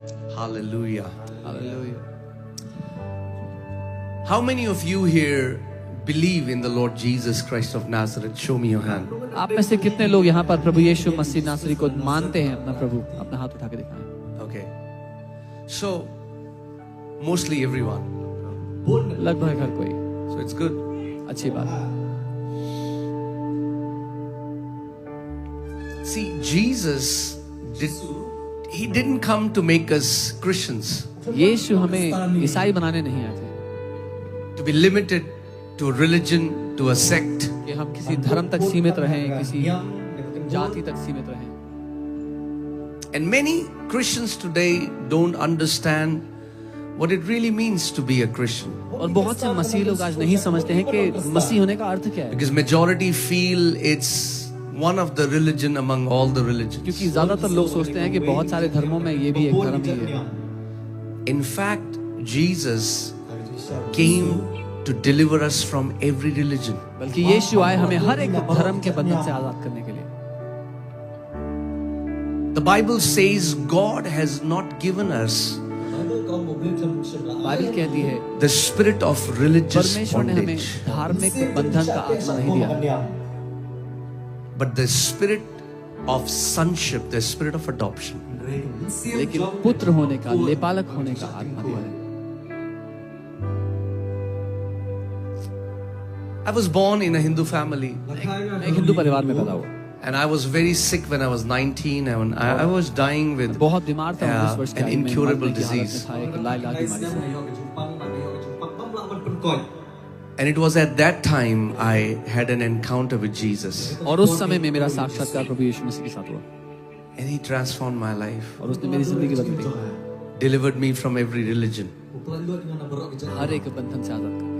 Hallelujah. Hallelujah. How many of you here believe in the Lord Jesus Christ of Nazareth? Show me your hand. आप में से कितने लोग यहाँ पर प्रभु यीशु मसीह नासरी को मानते हैं अपना प्रभु? अपना हाथ उठा के दिखाएं। Okay. So, mostly everyone. लगभग हर कोई। So it's good. अच्छी बात है। See, Jesus didn't come to make us Christians. यीशु हमें ईसाई बनाने नहीं आए थे। To be limited to a religion, to a sect. कि हम किसी धर्म तक सीमित रहें, किसी जाति तक सीमित रहें। And many Christians today don't understand what it really means to be a Christian. और बहुत से मसीह लोग आज नहीं समझते हैं कि मसीह होने का अर्थ क्या है। Because majority feel it's one of the religion among all the religions. क्योंकि ज्यादातर लोग सोचते हैं कि बहुत सारे धर्मों में ये भी एक धर्म ही है। In fact, Jesus came to deliver us from every religion. बल्कि यीशु आए हमें हर एक धर्म के बंधन से आजाद करने के लिए। The Bible says God has not given us Bible कहती है the spirit of religious परमेश्वर ने हमें bondage, धार्मिक बंधन का आत्मा नहीं दिया, but the spirit of sonship, the spirit of adoption. लेकिन पुत्र होने का, लेपालक होने का आत्मा दिया है। I was born in a Hindu family, मैं एक हिंदू परिवार में पैदा हुआ। and I was very sick when I was 19, and I was dying with बहुत बीमार था 19 वर्ष की an आयु में, incurable मरने की हालत में disease. था, एक लाइलाज बीमारी से। And it was at that time I had an encounter with Jesus, और उस समय में मेरा साक्षात्कार प्रभु यीशु मसीह के साथ हुआ and He transformed my life, और उसने मेरी जिंदगी बदल दी, delivered me from every religion. हर एक बंधन से आजाद कर।